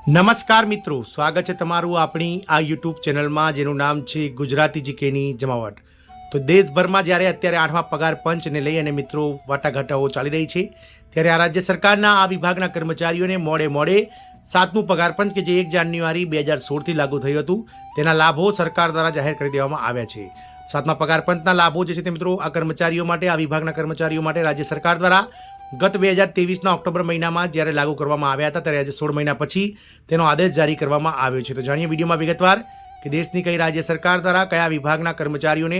નમસ્કાર મિત્રો, સ્વાગત છે તમારું આપણી આ યુટ્યુબ ચેનલમાં જેનું નામ છે ગુજરાતી જીકેની જમાવટ। તો દેશભરમાં જ્યારે અત્યારે 8મા પગાર પંચને લઈ અને મિત્રો વાટાઘાટાઓ ચાલી રહી છે, ત્યારે આ રાજ્ય સરકારના આ વિભાગના કર્મચારીઓને મોડે 7મું પગાર પંચ કે જે 1 જાન્યુઆરી 2016થી લાગુ થયું હતું તેના લાભો સરકાર દ્વારા જાહેર કરી દેવામાં આવ્યા છે। 7મા પગાર પંચના લાભો જે છે તે મિત્રો આ કર્મચારીઓ માટે, આ વિભાગના કર્મચારીઓ માટે રાજ્ય સરકાર દ્વારા ગત 2023ના ઓક્ટોબર મહિનામાં જ્યારે લાગુ કરવામાં આવ્યા હતા ત્યારે આજે 16 મહિના પછી તેનો આદેશ જારી કરવામાં આવ્યો છે। તો જાણીએ વિડીયોમાં વિગતવાર કે દેશની કઈ રાજ્ય સરકાર દ્વારા કયા વિભાગના કર્મચારીઓને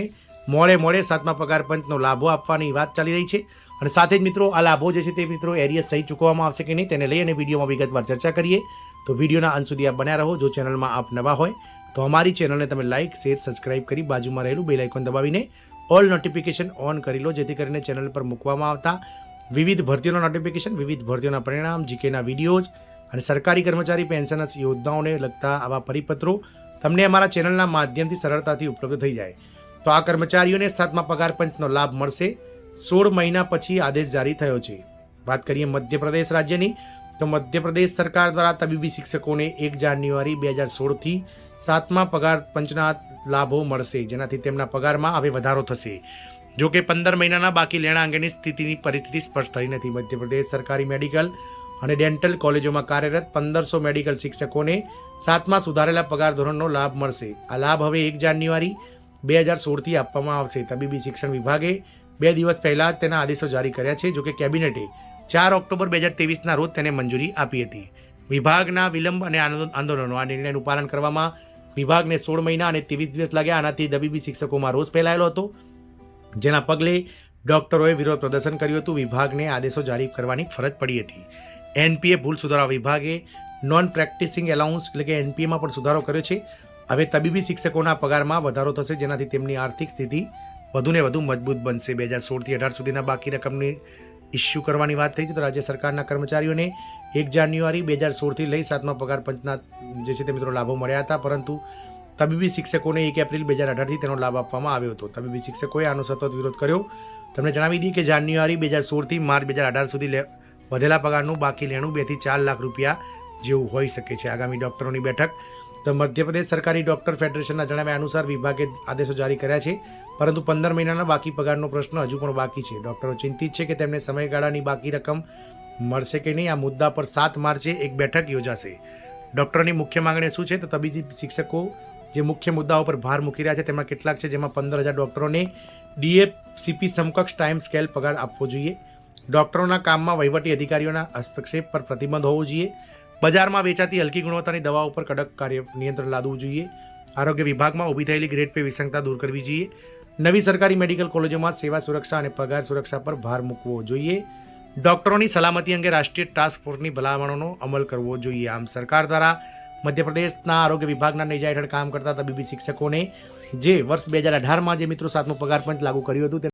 મોડે 7મા પગાર પંચનો લાભો આપવાની વાત ચાલી રહી છે અને સાથે જ મિત્રો આ લાભો જે છે તે મિત્રો એરિયસ સહી ચૂકવવામાં આવશે કે નહીં તેને લઈ અને વિડીયોમાં વિગતવાર ચર્ચા કરીએ। તો વિડીયોના અંત સુધી આપ બન્યા રહો। જો ચેનલમાં આપ નવા હોય તો અમારી ચેનલને તમે લાઇક, શેર, સબસ્ક્રાઇબ કરી બાજુમાં રહેલું બેલ આઇકોન દબાવીને ઓલ નોટિફિકેશન ઓન કરી લો, જેથી કરીને ચેનલ પર મૂકવામાં આવતા વિવિધ ભરતીઓના નોટિફિકેશન, વિવિધ ભરતીઓના પરિણામ, જીકેના વિડીયોઝ અને સરકારી કર્મચારી પેન્શન યોજનાઓને લગતા આવા પરિપત્રો તમને અમારા ચેનલના માધ્યમથી સરળતાથી ઉપલબ્ધ થઈ જાય। તો આ કર્મચારીઓને 7મા પગાર પંચનો લાભ મળશે। 16 મહિના પછી આદેશ જારી થયો છે। વાત કરીએ મધ્યપ્રદેશ રાજ્યની, તો મધ્યપ્રદેશ સરકાર દ્વારા તબીબી શિક્ષકોને 1 જાન્યુઆરી 2016થી 7મા પગાર પંચના લાભો મળશે, જેનાથી તેમના પગારમાં હવે વધારો થશે। જો કે 15 મહિનાના બાકી લેણા અંગેની પરિસ્થિતિ સ્પષ્ટ થઈ નથી। મધ્યપ્રદેશ સરકારી મેડિકલ અને ડેન્ટલ કોલેજોમાં કાર્યરત 1500 મેડિકલ શિક્ષકોને 7મા સુધારેલા પગાર ધોરણનો લાભ મળશે। આ લાભ હવે 1 જાન્યુઆરી 2016થી આપવામાં આવશે। તબીબી શિક્ષણ વિભાગે 2 દિવસ પહેલા જ તેના આદેશો જારી કર્યા છે। જો કે કેબિનેટે 4 ઓક્ટોબર 2023ના રોજ તેને મંજૂરી આપી હતી। વિભાગના વિલંબ અને આંદોલનો, આ નિર્ણયનું પાલન કરવામાં વિભાગને 16 મહિના અને 23 દિવસ લાગ્યા। આનાથી તબીબી શિક્ષકોમાં રોષ ફેલાયેલો હતો, જેના પગલે ડોક્ટરોએ વિરોધ પ્રદર્શન કર્યું હતું। વિભાગને આદેશો જારી કરવાની ફરજ પડી હતી। એનપીએ ભૂલ સુધારા વિભાગે નોન પ્રેક્ટિસિંગ એલાઉન્સ એટલે કે એનપીએમાં પણ સુધારો કર્યો છે। હવે તબીબી શિક્ષકોના પગારમાં વધારો થશે, જેનાથી તેમની આર્થિક સ્થિતિ વધુને વધુ મજબૂત બનશે। 2016થી 18 સુધીના બાકી રકમની ઇસ્યુ કરવાની વાત થઈ છે। તો રાજ્ય સરકારના કર્મચારીઓને 1 જાન્યુઆરી 2016થી લઈ 7મા પગાર પંચના જે છે તે મિત્રો લાભો મળ્યા હતા, પરંતુ તબીબી શિક્ષકોને 1 એપ્રિલ 2018થી તેનો લાભ આપવામાં આવ્યો હતો। તબીબી શિક્ષકોએ આનો સતત વિરોધ કર્યો। તમને જણાવી દઈએ કે જાન્યુઆરી 2016થી માર્ચ 2018 સુધી વધેલા પગારનું બાકી લેણું 2 થી 4 લાખ રૂપિયા જેવું હોઈ શકે છે। આગામી ડોક્ટરોની બેઠક, તો મધ્યપ્રદેશ સરકારી ડોક્ટર ફેડરેશનના જણાવ્યા અનુસાર વિભાગે આદેશો જારી કર્યા છે, પરંતુ 15 મહિનાના બાકી પગારનો પ્રશ્ન હજુ પણ બાકી છે। ડોક્ટરો ચિંતિત છે કે તેમને સમયગાળાની બાકી રકમ મળશે કે નહીં। આ મુદ્દા પર 7 માર્ચે એક બેઠક યોજાશે। ડોક્ટરોની મુખ્ય માંગણી શું છે? તો તબીબી શિક્ષકો જે મુખ્ય મુદ્દાઓ પર ભાર મૂકી રહ્યા છે તેમાં કેટલાક છે, જેમાં 15,000 ડોક્ટરોને ડીએસીપી સમકક્ષ ટાઈમ સ્કેલ પગાર આપવો જોઈએ। ડોક્ટરોના કામમાં વહીવટી અધિકારીઓના હસ્તક્ષેપ પર પ્રતિબંધ હોવો જોઈએ। બજારમાં વેચાતી હલકી ગુણવત્તાની દવાઓ પર કડક નિયંત્રણ લાદવું જોઈએ। આરોગ્ય વિભાગમાં ઊભી થયેલી ગ્રેડ પે વિસંગતતા દૂર કરવી જોઈએ। નવી સરકારી મેડિકલ કોલેજોમાં સેવા સુરક્ષા અને પગાર સુરક્ષા પર ભાર મૂકવો જોઈએ। ડોક્ટરોની સલામતી અંગે રાષ્ટ્રીય ટાસ્ક ફોર્સની ભલામણોનો અમલ કરવો જોઈએ। આમ સરકાર દ્વારા મધ્યપ્રદેશના આરોગ્ય વિભાગના નેજા હેઠળ કામ કરતા તબીબી શિક્ષકોને જે વર્ષ 2018માં જે મિત્રો 7મું પગાર પંચ લાગુ કર્યું હતું